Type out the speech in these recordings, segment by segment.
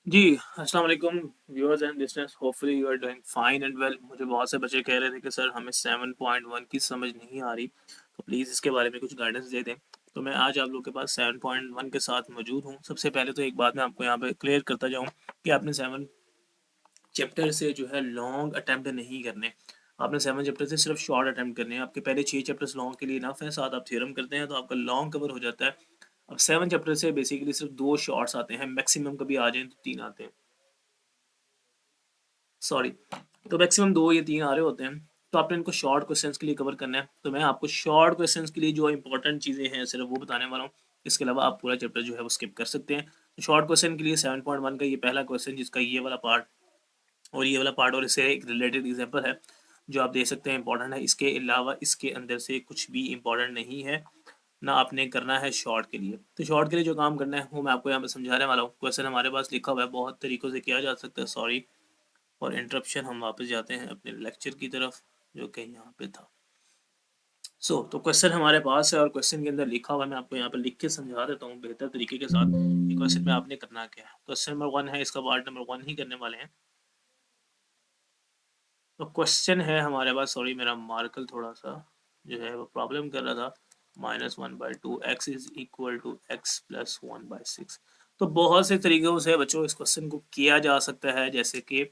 जी, अस्सलाम वालेकुम viewers and listeners, hopefully you are doing fine and well. मुझे बहुत से बच्चे कह रहे थे कि सर हमें 7.1 की समझ नहीं आ रही, तो प्लीज़ इसके बारे में कुछ गाइडेंस दे दें। तो मैं आज आप लोग के पास 7.1 के साथ मौजूद हूँ। सबसे पहले तो एक बात मैं आपको यहाँ पे क्लियर करता जाऊँ कि आपने 7 चैप्टर से जो है लॉन्ग अटेम्प्ट नहीं करने। आपने 7 चैप्टर से सिर्फ शॉर्ट अटेम्प्ट करने हैं। आपके पहले 6 चैप्टर्स लॉन्ग के लिए इनफ है, साथ आप थ्योरम करते हैं तो आपका लॉन्ग कवर हो जाता है। अब 7 चैप्टर से बेसिकली सिर्फ 2 शॉर्ट्स आते हैं, मैक्सिमम कभी आ जाएँ तो 3 आते हैं। सॉरी, तो मैक्सिमम 2 या 3 आ रहे होते हैं, तो आपने इनको शॉर्ट क्वेश्चंस के लिए कवर करना है। तो मैं आपको शॉर्ट क्वेश्चंस के लिए जो इंपॉर्टेंट चीज़ें हैं सिर्फ वो बताने वाला हूँ। इसके अलावा आप पूरा चैप्टर जो है वो स्किप कर सकते हैं। तो शॉर्ट क्वेश्चन के लिए 7.1 का ये पहला क्वेश्चन, जिसका ये वाला पार्ट और ये वाला पार्ट और इससे एक रिलेटेड एग्जांपल है, जो आप देख सकते हैं इंपॉर्टेंट है। इसके अलावा इसके अंदर से कुछ भी इंपॉर्टेंट नहीं है, ना आपने करना है शॉर्ट के लिए। तो शॉर्ट के लिए जो काम करना है वो मैं आपको यहाँ पे समझाने वाला हूँ। क्वेश्चन हमारे पास लिखा हुआ है, बहुत तरीक़ों से किया जा सकता है। सॉरी और इंटरप्शन, हम वापस जाते हैं अपने लेक्चर की तरफ जो कि यहाँ पे था। तो क्वेश्चन हमारे पास है और क्वेश्चन के अंदर लिखा हुआ है, मैं आपको यहाँ पे लिख के समझा देता हूँ बेहतर तरीके के साथ। ये क्वेश्चन में आपने करना क्या है। क्वेश्चन नंबर 1 है, इसका पार्ट नंबर 1 ही करने वाले हैं। तो क्वेश्चन है हमारे पास, सॉरी मेरा मार्कर थोड़ा सा जो है वो प्रॉब्लम कर रहा था। -1/2 x is equal to x plus 1/6। तो बहुत से तरीकों से बच्चों इस क्वेश्चन को किया जा सकता है, जैसे कि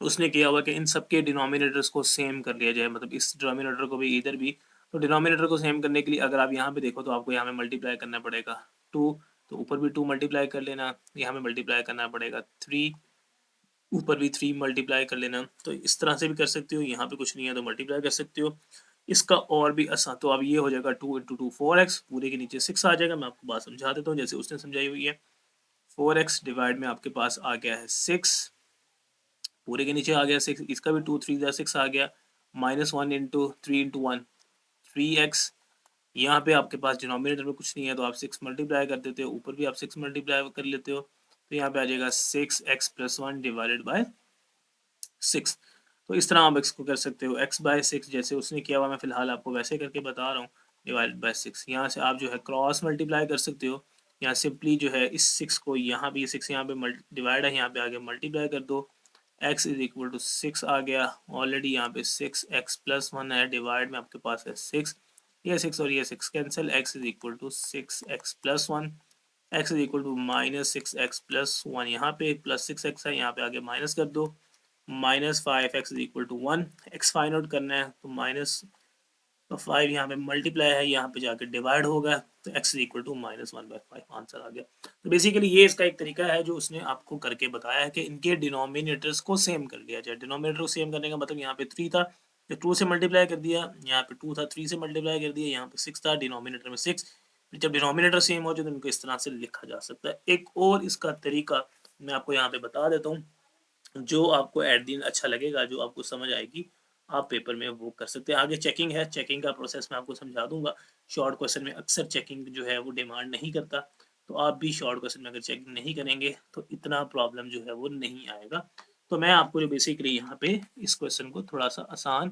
उसने किया हुआ कि इन सबके डिनोमिनेटर्स को सेम कर लिया जाए, मतलब इस डिनोमिनेटर को भी इधर भी। तो डिनोमिनेटर को सेम करने के लिए अगर आप यहाँ पे देखो तो आपको यहाँ पे मल्टीप्लाई करना पड़ेगा 2, तो ऊपर भी 2 मल्टीप्लाई कर लेना, यहाँ पे मल्टीप्लाई करना पड़ेगा 3, ऊपर भी 3 मल्टीप्लाई कर लेना। तो इस तरह से भी कर सकते हो, यहाँ पे कुछ नहीं है तो मल्टीप्लाई कर सकते हो। इसका और भी आसान, तो अब ये हो जाएगा 2 × 2 4x, पूरे के नीचे 6 आ जाएगा। मैं आपको बात समझा देता हूँ जैसे उसने समझाई हुई है। 4x डिवाइड में आपके पास आ गया है 6, पूरे के नीचे आ गया 6, इसका भी 2 3 जा 6 आ गया। -1 इंटू 3 इंटू 1 3x। यहाँ पे आपके पास डिनोमिनेटर में कुछ नहीं है तो आप 6 मल्टीप्लाई कर देते हो, ऊपर भी आप 6 मल्टीप्लाई कर लेते हो, तो यहाँ पे आ जाएगा 6x प्लस 1 डिवाइडेड बाय 6। तो इस तरह आप x को कर सकते हो, x/6 जैसे उसने किया हुआ, मैं फिलहाल आपको वैसे करके बता रहा हूँ, डिवाइडेड बाय 6। यहाँ से आप जो है क्रॉस मल्टीप्लाई कर सकते हो। यहाँ सिंपली जो है इस 6 को, यहाँ भी 6 यहाँ पे डिवाइड है, यहाँ पे आगे मल्टीप्लाई कर दो। x इज इक्वल टू 6 आ गया ऑलरेडी। यहाँ पे 6x प्लस 1 है, डिवाइड में आपके पास है 6, ये 6 और ये 6 कैंसिल, x is equal to 6x plus 1, x is equal to -6x plus 1। यहाँ पे प्लस 6x है, यहाँ पे आगे माइनस कर दो, -5x is equal to 1। x find out करना है तो माइनस, तो 5 यहाँ पे मल्टीप्लाई है, यहाँ पे जाके डिवाइड होगा, तो x is equal to -1/5 answer आ गया। तो बेसिकली ये इसका एक तरीका है जो उसने आपको करके बताया है कि इनके डिनोमिनेटर्स को सेम कर लिया जाए। डिनोमिनेटर को सेम करने का मतलब यहाँ पे 3 था तो 2 से मल्टीप्लाई कर दिया, यहाँ पे 2 था 3 से मल्टीप्लाई कर दिया, यहाँ पे 6 था डिनोमिनेटर में 6। जब डिनोमिनेटर सेम हो जाए तो इनको इस तरह से लिखा जा सकता है। एक और इसका तरीका मैं आपको यहाँ पे बता देता हूँ, जो आपको एट दिन अच्छा लगेगा, जो आपको समझ आएगी, आप पेपर में वो कर सकते हैं। आगे चेकिंग है, चेकिंग का प्रोसेस मैं आपको समझा दूंगा। शॉर्ट क्वेश्चन में अक्सर चेकिंग जो है वो डिमांड नहीं करता, तो आप भी शॉर्ट क्वेश्चन में अगर चेकिंग नहीं करेंगे तो इतना प्रॉब्लम जो है वो नहीं आएगा। तो मैं आपको जो बेसिकली यहाँ पे इस क्वेश्चन को थोड़ा सा आसान,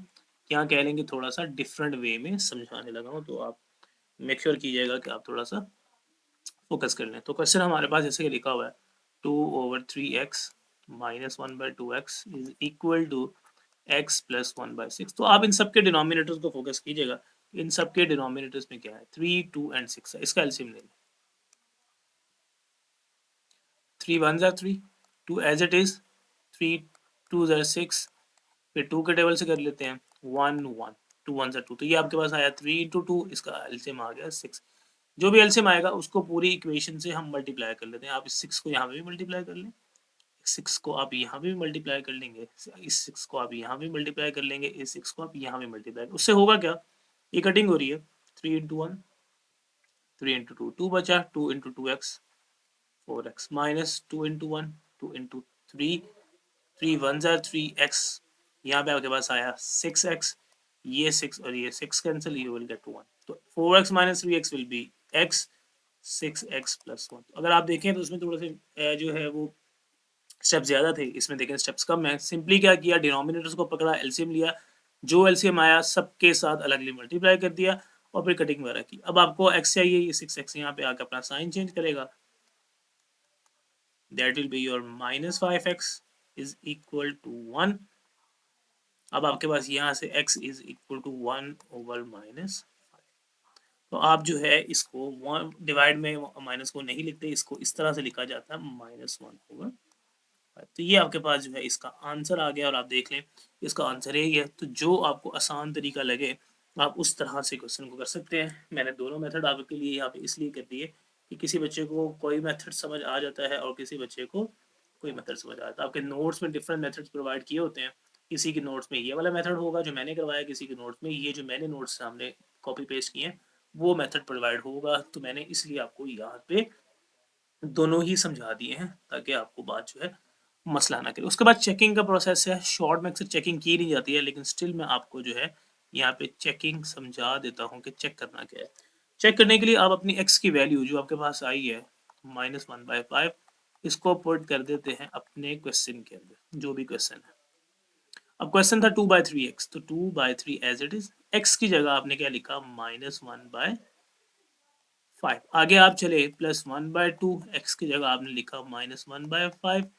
क्या कह लेंगे, थोड़ा सा डिफरेंट वे में समझाने लगा हूँ, तो आप मेक श्योर कीजिएगा कि आप थोड़ा सा फोकस कर लें। तो क्वेश्चन हमारे पास जैसे लिखा हुआ है, 2/3x -1/2x is equal to x plus 1/6। तो आप इन सबके डिनोमिनेटर्स को फोकस कीजिएगा। इन सबके डिनोमिनेटर्स में क्या है, 3 2 एंड 6 है। इसका एलसीएम ले लें। 3 1 ज़ा 3, 2 एज इट इज, 3 2 ज़ा 6, फिर 2 के टेबल से कर लेते हैं, 1 1, 2 1 ज़ा 2, तो ये आपके पास आया 3 इंटू 2, इसका एलसीएम आ गया 6। जो भी एलसीएम आएगा उसको पूरी इक्वेशन से हम मल्टीप्लाई कर लेते हैं। आप इस 6 को यहाँ पे भी मल्टीप्लाई कर लें, 6 को आप यहाँ पे भी मल्टीप्लाई कर लेंगे, इस 6 को आप यहाँ भी मल्टीप्लाई कर लेंगे, इस 6 को आप यहाँ भी मल्टीप्लाई, उससे होगा क्या, ये कटिंग हो रही है। 3 इंटू 1, 3 इंटू 2, 2 बचा, 2 into 2x 4x, minus 2 into 1, 2 into 3, 3 1 ज़ा 3x, यहाँ पे आपके पास आया 6x, ये 6 और ये 6 कैंसिल, यू विल गेट 1। तो 4x minus 3x will B x, 6x plus 1। अगर आप देखें तो उसमें थोड़े से जो है वो स्टेप ज़्यादा थे, इसमें देखें स्टेप्स कम है। सिंपली क्या किया, डिनोमिनेटर्स को पकड़ा, एलसीएम लिया, जो एलसीएम आया सबके साथ अलगली मल्टीप्लाई कर दिया और फिर कटिंग वगैरह की। अब आपको x चाहिए, ये 6x यहाँ पे आकर अपना साइन चेंज करेगा, that will be your -5x is equal to 1। अब आपके पास यहाँ से x is equal to 1 over minus, तो आप जो है इसको डिवाइड में माइनस को नहीं लिखते, इसको इस तरह से लिखा जाता है -1 ओवर। तो ये आपके पास जो है इसका आंसर आ गया, और आप देख लें इसका आंसर यही है। तो जो आपको आसान तरीका लगे आप उस तरह से क्वेश्चन को कर सकते हैं। मैंने दोनों मेथड आपके लिए यहाँ पे इसलिए कर दिए कि किसी बच्चे को कोई मेथड समझ आ जाता है और किसी बच्चे को कोई मेथड समझ आ जाता है। आपके नोट्स में डिफरेंट मेथड्स प्रोवाइड किए होते हैं, किसी के नोट्स में ये वाला मेथड होगा जो मैंने करवाया, किसी के नोट्स में ये जो मैंने नोट्स सामने कॉपी पेस्ट किए हैं वो मेथड प्रोवाइड होगा। तो मैंने इसलिए आपको यहाँ पे दोनों ही समझा दिए हैं ताकि आपको बात जो है मसला ना करे। उसके बाद चेकिंग का प्रोसेस है। शॉर्ट में अक्सर चेकिंग की नहीं जाती है, लेकिन स्टिल मैं आपको जो है यहाँ पे चेकिंग समझा देता हूँ कि चेक करना क्या है। चेक करने के लिए आप अपनी x की वैल्यू जो आपके पास आई है -1/5, इसको पुट कर देते हैं अपने क्वेश्चन के अंदर, जो भी क्वेश्चन है। अब क्वेश्चन था 2/3x, तो 2/3 एज इट इज, x की जगह आपने क्या लिखा -1/5। आगे आप चले +1/2, x की जगह आपने लिखा -1/5,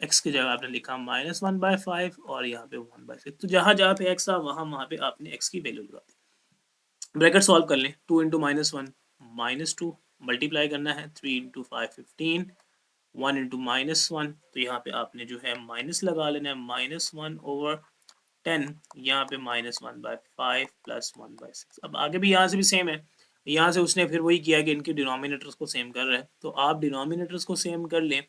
x की जगह आपने लिखा -1/5 और यहाँ पे 1/6। तो जहाँ जहाँ पे x था वहाँ पे आपने x की वैल्यू लगा दी। ब्रैकेट सॉल्व कर लें, 2 इंटू -1 -2, मल्टीप्लाई करना है 3 इंटू 5 15, 1 इंटू -1, तो यहाँ पे आपने जो है माइनस लगा लेना है -1/10, यहाँ पे -1/5 प्लस 1/6। अब आगे भी यहाँ से भी सेम है, यहाँ से उसने फिर वही किया कि इनके डिनोमिनेटर्स को सेम कर रहा है, तो आप डिनोमिनेटर्स को सेम कर लें,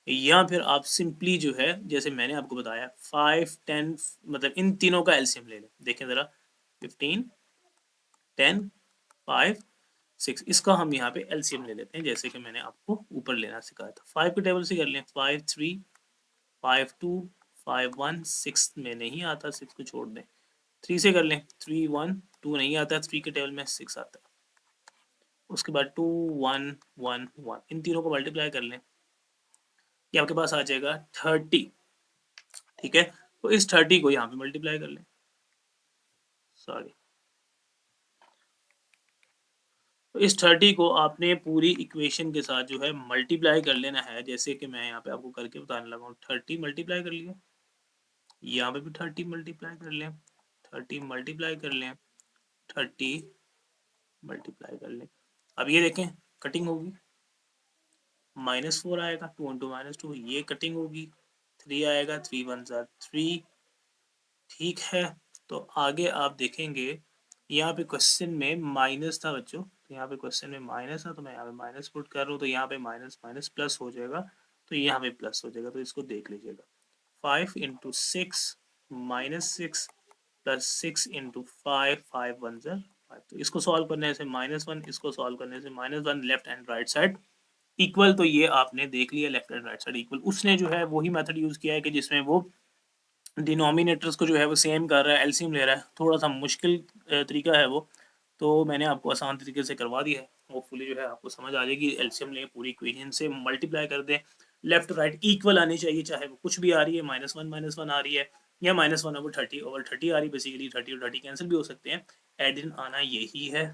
या फिर आप सिंपली जो है जैसे मैंने आपको बताया 5 10 मतलब इन तीनों का एलसीएम ले लें। देखें ज़रा 15 10 5 6, इसका हम यहाँ पे एलसीएम ले लेते हैं जैसे कि मैंने आपको ऊपर लेना सिखाया था। 5 के टेबल से कर लें, 5 3 5 2 5 1, 6 में नहीं आता, 6 को छोड़ दें। 3 से कर लें, 3 1 2 नहीं आता, 3 के टेबल में 6 आता है। उसके बाद 2 1 1 1, इन तीनों को मल्टीप्लाई कर लें, ये आपके पास आ जाएगा 30। ठीक है, तो इस 30 को यहाँ पे मल्टीप्लाई कर लें, सॉरी, तो इस 30 को आपने पूरी इक्वेशन के साथ जो है मल्टीप्लाई कर लेना है, जैसे कि मैं यहाँ पे आपको करके बताने लगा हूँ। 30 मल्टीप्लाई कर लिया, यहाँ पे भी 30 मल्टीप्लाई कर लें, 30 मल्टीप्लाई कर लें, 30 मल्टीप्लाई कर लें। अब ये देखें कटिंग होगी, -4 आएगा, 2 इंटू -2, ये कटिंग होगी, 3 आएगा, 3 1 3। ठीक है, तो आगे आप देखेंगे यहाँ पे क्वेश्चन में माइनस था बच्चों, तो यहाँ पे क्वेश्चन में माइनस है, तो मैं यहाँ पे माइनस पुट कर रहा हूँ, तो यहाँ पे माइनस माइनस प्लस हो जाएगा, तो यहाँ पे प्लस हो जाएगा, तो इसको देख लीजिएगा। 5 इंटू 6 -6 प्लस 6 इंटू 5, 5 1 5, तो इसको सॉल्व करने से -1, इसको सॉल्व करने से -1, left and right side equal, तो ये आपने देख लिया left and right side equal. उसने जो है वही मेथड यूज़ किया है कि जिसमें वो डिनोमिनेटर्स को जो है वो सेम कर रहा है, एलसीएम ले रहा है। थोड़ा सा मुश्किल तरीका है वो, तो मैंने आपको आसान तरीके से करवा दिया है। होपफुली जो है आपको समझ आ जाएगी। एलसीएम लें, पूरी इक्वेशन से मल्टीप्लाई कर दें, लेफ्ट राइट इक्वल आनी चाहिए, चाहे वो कुछ भी आ रही है, -1 आ रही है या -1/30 आ रही है। बेसिकली 30 और 30 कैंसिल भी हो सकते हैं, एड इन आना यही है।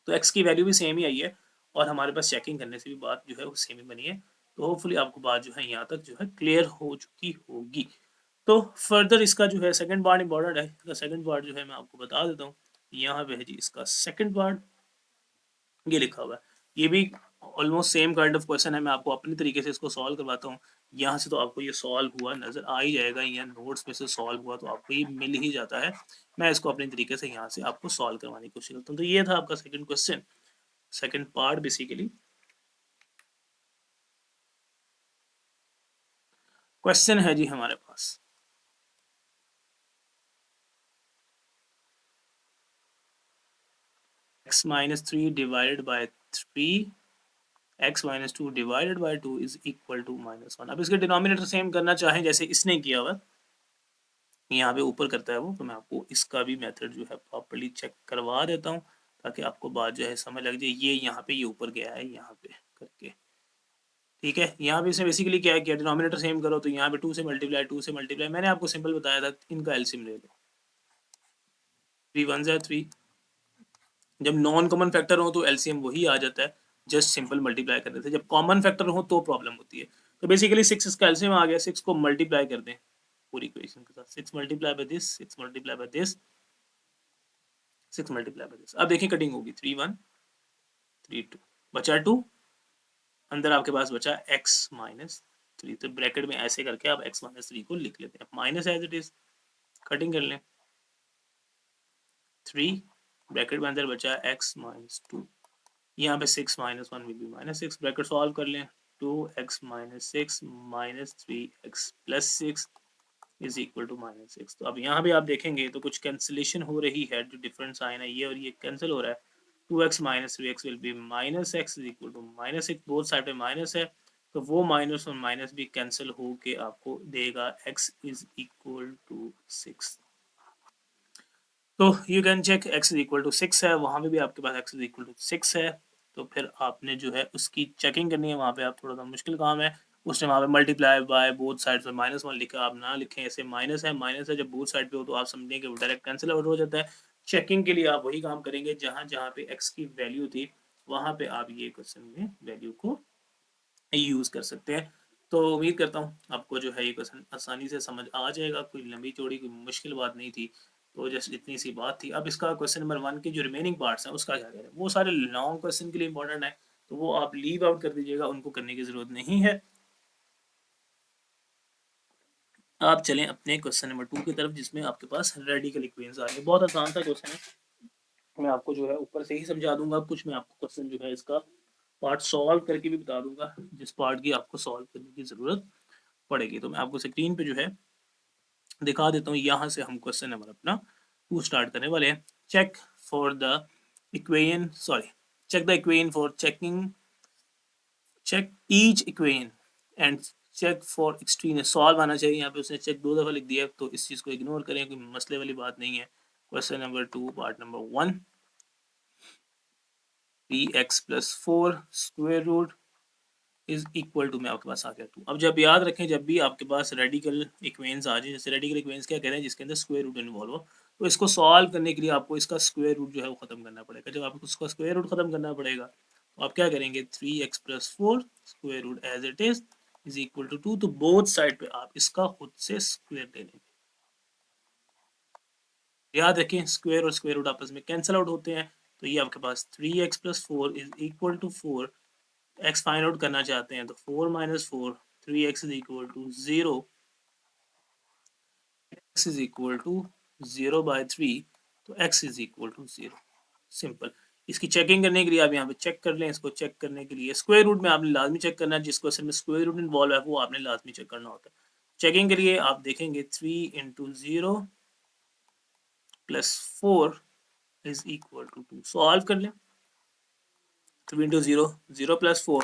तो एक्स की वैल्यू भी सेम ही आई है और हमारे पास चेकिंग करने से भी बात जो है वो सेम ही बनी है। तो होपफुली आपको बात जो है यहाँ तक जो है क्लियर हो चुकी होगी। तो फर्दर इसका जो है सेकंड पार्ट इंपॉर्टेंट है। इसका सेकंड पार्ट जो है मैं आपको बता देता हूँ। यहाँ पे है जी इसका सेकंड पार्ट, ये लिखा हुआ है। ये भी almost same kind of question है। मैं आपको अपने तरीके से इसको सॉल्व करवाता हूँ। यहाँ से तो आपको ये सॉल्व हुआ नज़र आ ही जाएगा, या नोट्स में से सॉल्व हुआ तो आपको ये मिल ही जाता है। मैं इसको अपने तरीके से यहाँ से आपको सॉल्व करवाने की कोशिश करता हूँ। तो ये था आपका second question, second part basically. Question है जी हमारे पास, x minus 3 divided by 3, x minus 2 divided by 2 is equal to -1। अब इसके डिनोमिनेटर सेम करना चाहें जैसे इसने किया हुआ, यहाँ पे ऊपर करता है वो, तो मैं आपको इसका भी मेथड जो है प्रॉपर्ली चेक करवा देता हूँ ताकि आपको बात जो है समझ लग जाए। ये यहाँ पे ये ऊपर गया है यहाँ पे करके, ठीक है। यहाँ पे इसने बेसिकली क्या किया, डिनोमिनेटर सेम करो, तो यहाँ पे 2 से मल्टीप्लाई, मैंने आपको सिंपल बताया था इनका एलसीएम ले लो। 3 1 3, जब नॉन कॉमन फैक्टर हो तो एलसीएम वही आ जाता है। जस्ट सिंपल मल्टीप्लाई करने से। जब कॉमन फैक्टर हो तो प्रॉब्लम होती है। तो बेसिकली 6 इसका एलसीएम आ गया, 6 को मल्टीप्लाई कर दें पूरी इक्वेशन के साथ, 6 multiply by this, 6 multiply by this, 6 multiply by this. अब देखिए कटिंग होगी, 3 1 3 2, बचा 2, अंदर आपके पास बचा x माइनस 3। तो ब्रैकेट में ऐसे करके आप x माइनस 3 को लिख लेते हैं, minus as it is, cutting कर लें, 3 ब्रैकेट में अंदर बचा x माइनस 2, यहाँ पे 6 minus 1 will be minus 6, bracket solve कर लें, 2x minus 6 minus 3x plus 6 is equal to minus 6। तो अब यहाँ पे आप देखेंगे तो कुछ कैंसिलेशन हो रही है, जो डिफरेंट साइन है ये और ये कैंसिल हो रहा है। 2x minus 3x will be minus x is equal to minus 6, both side पे माइनस है, तो वो माइनस और माइनस भी कैंसिल हो के आपको देगा x इज इक्वल टू 6। तो you can check x is equal to 6 है, वहाँ पे भी आपके पास x इज इक्वल टू 6 है। तो फिर आपने जो है उसकी चेकिंग करनी है, वहाँ पे आप थोड़ा सा मुश्किल काम है। उसने वहाँ पे मल्टीप्लाई बाय बोथ साइड में -1 लिखा, आप ना लिखें, ऐसे माइनस है जब बोथ साइड पे हो तो आप समझें कि वो डायरेक्ट कैंसिल आउट हो जाता है। चेकिंग के लिए आप वही काम करेंगे, जहाँ जहाँ पे x की वैल्यू थी वहाँ पे आप ये क्वेश्चन में वैल्यू को यूज़ कर सकते हैं। तो उम्मीद करता हूँ आपको जो है ये क्वेश्चन आसानी से समझ आ जाएगा, कोई लंबी चौड़ी कोई मुश्किल बात नहीं थी। तो जस्ट इतनी सी बात थी। अब इसका क्वेश्चन नंबर 1 के जो रिमेनिंग पार्ट्स हैं उसका क्या करें, वो सारे लॉन्ग क्वेश्चन के लिए इंपॉर्टेंट है, तो वो आप लीव आउट कर दीजिएगा, उनको करने की ज़रूरत नहीं है। आप चलें अपने क्वेश्चन नंबर 2 की तरफ, जिसमें आपके पास रेडिकल इक्वेशंस आ रही है। बहुत आसान सा क्वेश्चन है, मैं आपको जो है ऊपर से ही समझा दूंगा, कुछ मैं आपको क्वेश्चन जो है इसका पार्ट सॉल्व करके भी बता दूंगा, जिस पार्ट की आपको सॉल्व करने की ज़रूरत पड़ेगी। तो मैं आपको स्क्रीन पे जो है दिखा देता हूँ, यहाँ से हम क्वेश्चन नंबर अपना 2 स्टार्ट करने वाले हैं। Check for the equation, sorry, check the equation for checking, check each equation and check for extreme, solve आना चाहिए। यहाँ पे उसने चेक 2 दफ़ा लिख दिया, तो इस चीज़ को इग्नोर करें, कोई मसले वाली बात नहीं है। Question number 2 part number 1, 3x plus 4 square root is equal to, मैं आपके पास आ गया 2। अब जब याद रखें, जब भी आपके पास रेडिकल इक्वेशंस आ जाए, जैसे रेडिकल इक्वेशंस क्या कह रहे हैं, जिसके अंदर स्क्वायर रूट इन्वॉल्व हो, तो इसको सॉल्व करने के लिए आपको इसका स्क्वायर रूट जो है वो खत्म करना पड़ेगा। जब आपको उसका स्क्वायर रूट खत्म करना पड़ेगा तो आप क्या करेंगे, 3x plus 4 square root as it is equal to 2। तो बोथ साइड पे आप इसका खुद से स्क्वायर ले लेंगे। याद रखें, स्क्वायर और स्क्वायर रूट आपस में कैंसिल आउट होते हैं, तो ये आपके पास 3x plus 4 is equal to 4, x find out करना चाहते हैं तो 4 minus 4, 3x is equal to 0, x is equal to 0 by 3, तो x is equal to 0। Simple. इसकी चेकिंग करने के लिए आप यहाँ पे चेक कर लें। इसको चेक करने के लिए स्क्वायर रूट में आपने लाजमी चेक करना है, जिस क्वेश्चन में स्क्वायर रूट इन्वॉल्व है वो आपने लाजमी चेक करना होता है। चेकिंग के लिए आप देखेंगे 3 into 0 plus 4 is equal to 2, solve कर लें। 3 इंटू 0, 0 प्लस 4,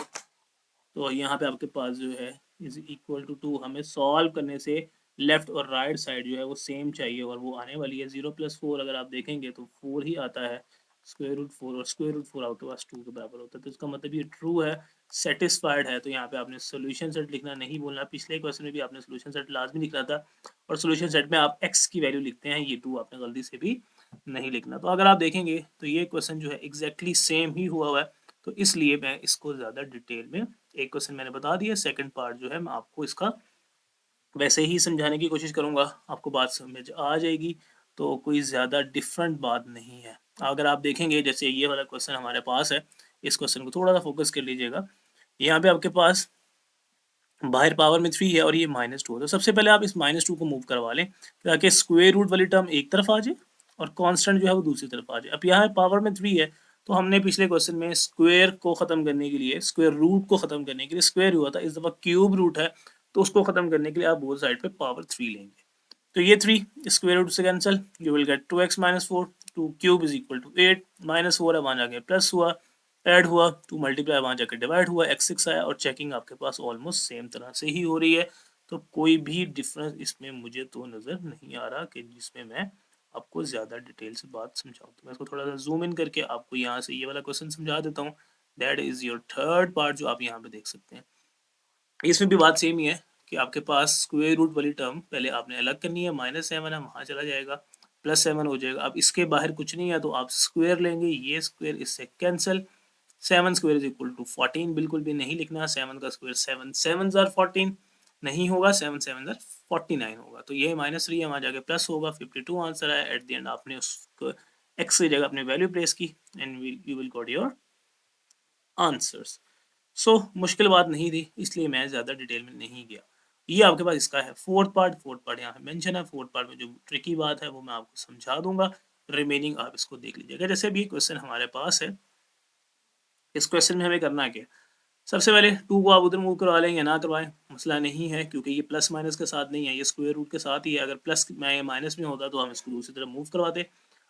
तो यहाँ पे आपके पास जो है इज इक्वल टू 2। हमें सॉल्व करने से लेफ्ट और राइट साइड जो है वो सेम चाहिए, और वो आने वाली है 0 प्लस 4। अगर आप देखेंगे तो 4 ही आता है, स्क्वायर रूट 4, और स्क्वायर रूट 4 आपके पास 2 के बराबर होता है, तो इसका मतलब ये ट्रू है, सेटिस्फाइड है। तो यहाँ पे आपने सोल्यूशन सेट लिखना नहीं भूलना। पिछले क्वेश्चन में भी आपने सोल्यूशन सेट लाजमी लिखना था, और सोल्यूशन सेट में आप x की वैल्यू लिखते हैं, ये 2 आपने गलती से भी नहीं लिखना। तो अगर आप देखेंगे तो ये क्वेश्चन जो है एग्जैक्टली सेम ही हुआ है, तो इसलिए मैं इसको ज़्यादा डिटेल में, एक क्वेश्चन मैंने बता दिया, सेकंड पार्ट जो है मैं आपको इसका वैसे ही समझाने की कोशिश करूँगा, आपको बात समझ आ जाएगी। तो कोई ज़्यादा डिफरेंट बात नहीं है। अगर आप देखेंगे जैसे ये वाला क्वेश्चन हमारे पास है, इस क्वेश्चन को थोड़ा सा फोकस कर लीजिएगा। यहाँ पे आपके पास बाहर पावर में 3 है और ये -2 है, तो सबसे पहले आप इस -2 को मूव करवा लें, ताकि स्क्वायर रूट वाली टर्म एक तरफ आ जाए और कांस्टेंट जो है वो दूसरी तरफ आ जाए। अब यहाँ पावर में 3 है, तो हमने पिछले क्वेश्चन में स्क्वायर को ख़त्म करने के लिए, स्क्वायर रूट को ख़त्म करने के लिए स्क्वायर हुआ था, इस दफ़ा क्यूब रूट है, तो उसको ख़त्म करने के लिए आप बोथ साइड पे पावर 3 लेंगे। तो ये 3 स्क्वायर रूट से cancel, you will get 2x minus 4, 2 cube is equal to 8, -4 है, वहाँ जाके प्लस हुआ, ऐड हुआ, 2 मल्टीप्लाई वहाँ जाकर डिवाइड हुआ, x 6 आया, और चेकिंग आपके पास ऑलमोस्ट सेम तरह से ही हो रही है। तो कोई भी डिफरेंस इसमें मुझे तो नज़र नहीं आ रहा कि जिसमें मैं आपको ज़्यादा डिटेल से बात समझाऊँ। तो मैं इसको थोड़ा सा जूम इन करके आपको यहाँ से ये वाला क्वेश्चन समझा देता हूँ। That is your third part, जो आप यहाँ पे देख सकते हैं। इसमें भी बात सेम ही है कि आपके पास स्क्वायर रूट वाली टर्म पहले आपने अलग करनी है, -7 है, वहाँ चला जाएगा, +7 हो जाएगा। अब इसके बाहर कुछ नहीं है, तो आप स्क्वायर लेंगे, ये स्क्वायर इससे cancel, 7 square is equal to 14 बिल्कुल भी नहीं लिखना, 7 का स्क्वायर 7 7 आर 14 नहीं होगा, 7 7 आर 49 होगा, तो ये -3 है, वहाँ जाके प्लस होगा, 52 आंसर है। एट द एंड आपने उसको x की जगह अपनी वैल्यू प्लेस की and you will got your answers. So मुश्किल बात नहीं थी, इसलिए मैं ज़्यादा डिटेल में नहीं गया। ये आपके पास इसका है फोर्थ पार्ट यहाँ पे मेंशन है। फोर्थ पार्ट में जो ट्रिकी बात है वो मैं आपको समझा दूंगा, रिमेनिंग आप इसको देख लीजिएगा। जैसे भी क्वेश्चन हमारे पास है, इस क्वेश्चन में हमें करना क्या है, सबसे पहले 2 को आप उधर मूव करवा लें या ना करवाएं, मसला नहीं है, क्योंकि ये प्लस माइनस के साथ नहीं है, ये स्क्वायर रूट के साथ ही है। अगर प्लस में माइनस में होता तो हम इसको दूसरी तरफ मूव करवाते।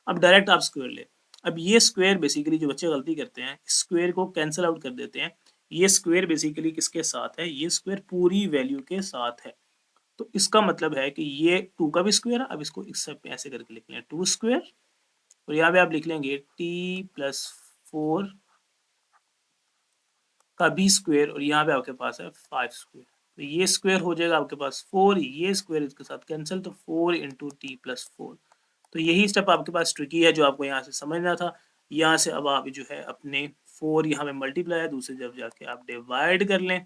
अब डायरेक्ट आप स्क्वायर ले, अब ये स्क्वायर बेसिकली जो बच्चे गलती करते हैं, स्क्वायर को कैंसिल आउट कर देते हैं। ये स्क्वायर बेसिकली किसके साथ है, ये स्क्वायर पूरी वैल्यू के साथ है। तो इसका मतलब है कि ये 2 का भी स्क्वायर है। अब इसको इस ऐसे करके लिख लें 2 स्क्वायर, और यहाँ पे आप लिख लेंगे t+4 का भी स्क्वायर, और यहाँ पे आपके पास है 5 स्क्वायर। तो ये स्क्वायर हो जाएगा आपके पास 4, ये स्क्वायर इसके साथ कैंसिल, तो 4 इंटू t+4। तो यही स्टेप आपके पास ट्रिकी है जो आपको यहाँ से समझना था। यहाँ से अब आप जो है अपने 4 यहाँ पे मल्टीप्लाई है, दूसरी जब जाके आप डिवाइड कर लें,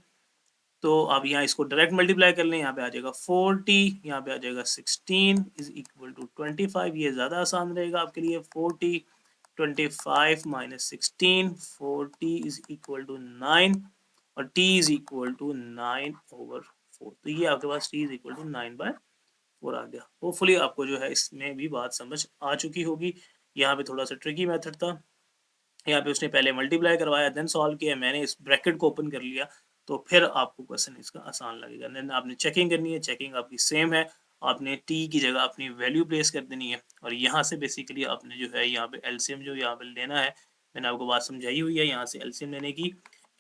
तो आप यहाँ इसको डायरेक्ट मल्टीप्लाई कर लें, यहाँ पे आ जाएगा 40, यहाँ पे आ जाएगा 16 इज इक्वल टू 25। ये ज़्यादा आसान रहेगा आपके लिए। 40 25 माइनस 16, 40 इज इक्वल टू 9, और t इज इक्वल टू 9/4। तो ये आपके पास t इज इक्वल टू 9/4 आ गया। होपफुली आपको जो है इसमें भी बात समझ आ चुकी होगी। यहाँ पे थोड़ा सा ट्रिकी मेथड था, यहाँ पे उसने पहले मल्टीप्लाई करवाया देन सॉल्व किया, मैंने इस ब्रैकेट को ओपन कर लिया, तो फिर आपको क्वेश्चन इसका आसान लगेगा। देन आपने चेकिंग करनी है, चेकिंग आपकी सेम है, आपने t की जगह अपनी वैल्यू प्लेस कर देनी है, और यहाँ से बेसिकली आपने जो है यहाँ पे एलसीएम जो यहाँ पे लेना है, मैंने आपको बात समझाई हुई है यहाँ से एलसीएम लेने की,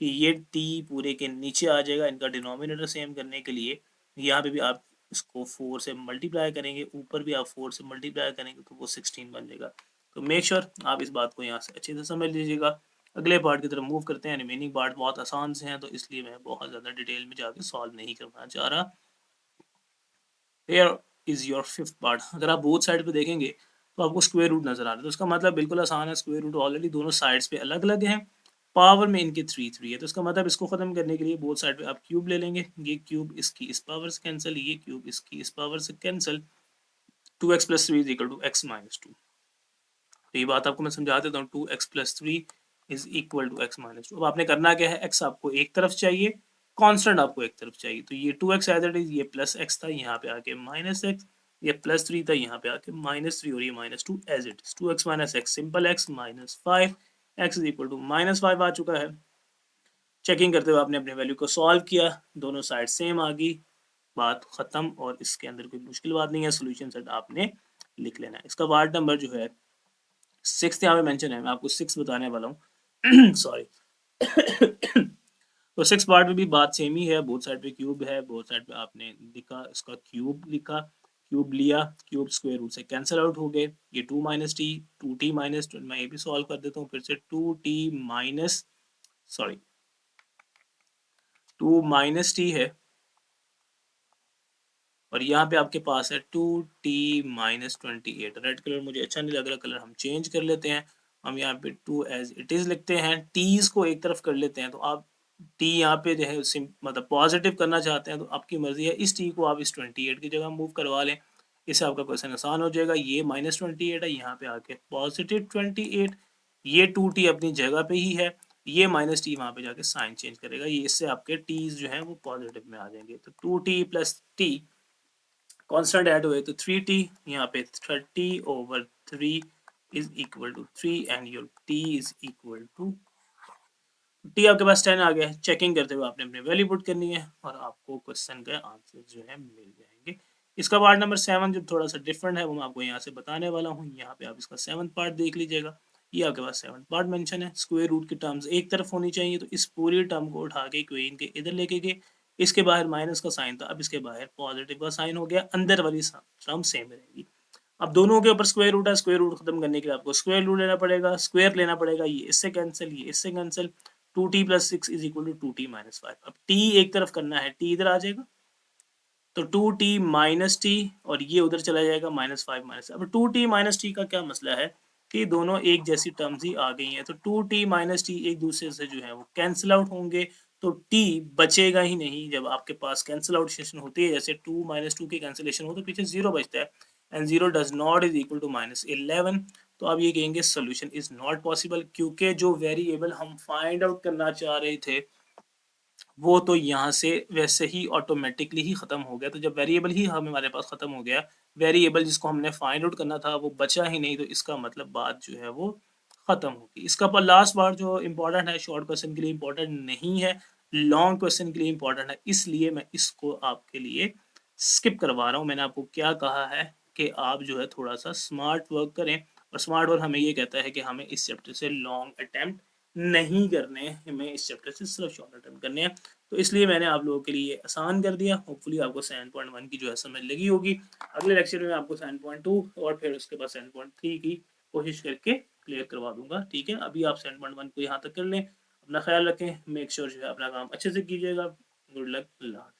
कि ये t पूरे के नीचे आ जाएगा। इनका डिनोमिनेटर सेम करने के लिए यहाँ पे भी आप इसको 4 से मल्टीप्लाई करेंगे, ऊपर भी आप 4 से मल्टीप्लाई करेंगे, तो वो 16 बन जाएगा। तो मेक श्योर आप इस बात को यहाँ से अच्छे से समझ लीजिएगा। अगले पार्ट की तरफ मूव करते हैं। रिमेनिंग पार्ट बहुत आसान से हैं, तो इसलिए मैं बहुत ज़्यादा डिटेल में जाके सॉल्व नहीं करना चाह रहा। Here is your fifth part. अगर आप बोथ साइड पे देखेंगे तो आपको स्क्वायर रूट नज़र आ रहा है, तो इसका मतलब बिल्कुल आसान है। स्क्वायर रूट ऑलरेडी दोनों साइड्स पे अलग अलग हैं, पावर में इनके 3 है, तो इसका मतलब इसको ख़त्म करने के लिए बोथ साइड पे आप क्यूब ले लेंगे। ये क्यूब इसकी इस पावर से कैंसिल, ये क्यूब इसकी इस पावर से cancel. 2x+3 is equal to x-2। तो ये बात आपको मैं समझा देता हूँ। 2x+3 is equal to x-2। अब आपने करना क्या है, x आपको एक तरफ चाहिए, कांस्टेंट आपको एक तरफ चाहिए। तो ये 2x एज इट इज, ये +x था, यहाँ पे आके -x, ये +3 था, यहाँ पे आके -3, और ये -2 as it is. 2x - x simple x -5, x is equal to -5 आ चुका है। चेकिंग करते हुए आपने अपने वैल्यू को सॉल्व किया, दोनों साइड सेम आ गई, बात खत्म, और इसके अंदर कोई मुश्किल बात नहीं है। सोल्यूशन सेट आपने लिख लेना है। इसका वार्ड नंबर जो है 6 यहाँ पे मेंशन है, मैं आपको 6 बताने वाला हूँ सॉरी तो 6 पार्ट में भी बात सेम ही है। बोथ साइड पे क्यूब है, बोथ साइड पे आपने लिखा इसका क्यूब लिखा, क्यूब लिया, क्यूब स्क्वायर रूट से कैंसिल आउट हो गए। ये 2 - t, 2t - मैं ये भी सॉल्व कर देता हूँ फिर से। 2t माइनस सॉरी 2 - t है, और यहाँ पे आपके पास है 2t - 28। रेड कलर मुझे अच्छा नहीं लग रहा, कलर हम चेंज कर लेते हैं। हम यहाँ पे 2 एज इट इज लिखते हैं, टीज को एक तरफ कर लेते हैं। तो आप टी यहाँ पे जो है मतलब पॉजिटिव करना चाहते हैं तो आपकी मर्जी है, इस टी को आप इस 28 की जगह मूव करवा लें, इससे आपका क्वेश्चन आसान हो जाएगा। ये -28 है, यहाँ पे आके +28, ये 2t अपनी जगह पे ही है, ये -t वहाँ पे जाके साइन चेंज करेगा, ये इससे आपके टीज जो है वो पॉजिटिव में आ जाएंगे। तो 2t + t कांस्टेंट ऐड हुए तो 3t, यहाँ पे 30/3 is equal to 3, and your t is equal to t आपके पास 10 आ गया है। चेकिंग करते हुए आपने अपनी वैल्यू पुट करनी है, और आपको क्वेश्चन का आंसर जो है मिल जाएंगे। इसका पार्ट नंबर 7 जो थोड़ा सा डिफरेंट है वो मैं आपको यहाँ से बताने वाला हूँ। यहाँ पे आप इसका 7th पार्ट देख लीजिएगा। ये आपके पास 7th पार्ट मेंशन है। स्क्वायर रूट की टर्म्स एक तरफ होनी चाहिए, तो इस पूरी टर्म को उठा के क्वीन के इधर लेके गए, इसके बाहर माइनस का साइन था, अब इसके बाहर पॉजिटिव का साइन हो गया, अंदर वाली टर्म सेम रहेगी। अब दोनों के ऊपर स्क्वायर रूट है, स्क्वायर रूट खत्म करने के लिए आपको स्क्वायर रूट लेना पड़ेगा, स्क्वायर लेना पड़ेगा, ये इससे कैंसिल, ये इससे cancel. 2t + 6 is equal to 2t - 5। अब t एक तरफ करना है, t इधर आ जाएगा, तो 2t - t, और ये उधर चला जाएगा -5 - अब 2t - t का क्या मसला है, कि दोनों एक जैसी टर्म्स ही आ गई हैं, तो 2t माइनस टी एक दूसरे से जो है वो कैंसिल आउट होंगे, तो t बचेगा ही नहीं। जब आपके पास कैंसिल आउटेशन होती है, जैसे 2 माइनस 2 की कैंसिलेशन हो तो पीछे 0 बचता है, and 0 does not is equal to -11। तो आप ये कहेंगे सोल्यूशन इज नॉट पॉसिबल, क्योंकि जो वेरिएबल हम फाइंड आउट करना चाह रहे थे वो तो यहाँ से वैसे ही ऑटोमेटिकली ही ख़त्म हो गया। तो जब वेरिएबल ही हमारे पास ख़त्म हो गया, वेरिएबल जिसको हमने फाइंड आउट करना था वो बचा ही नहीं, तो इसका मतलब बात जो है वो ख़त्म होगी। इसका पर लास्ट पार्ट जो इम्पोर्टेंट है, शॉर्ट क्वेश्चन के लिए इम्पोर्टेंट नहीं है, लॉन्ग क्वेश्चन के लिए इम्पोर्टेंट है, इसलिए मैं इसको आपके लिए स्किप करवा रहा हूँ। मैंने आपको क्या कहा है कि आप जो है थोड़ा-सा स्मार्ट वर्क करें, और स्मार्ट वर्क हमें ये कहता है कि हमें इस चैप्टर से लॉन्ग अटेम्प्ट नहीं करने हैं, हमें इस चैप्टर से सिर्फ शॉर्ट अटेम्प्ट करने हैं। तो इसलिए मैंने आप लोगों के लिए आसान कर दिया। होपफुली आपको 7.1 की जो है समझ लगी होगी। अगले लेक्चर में आपको 7.2 और फिर उसके बाद 7.3 की कोशिश करके क्लियर करवा दूंगा। ठीक है, अभी आप 7.1 को यहाँ तक कर लें। अपना ख्याल रखें, मेक श्योर जो है अपना काम अच्छे से कीजिएगा। गुड लक, अल्लाह।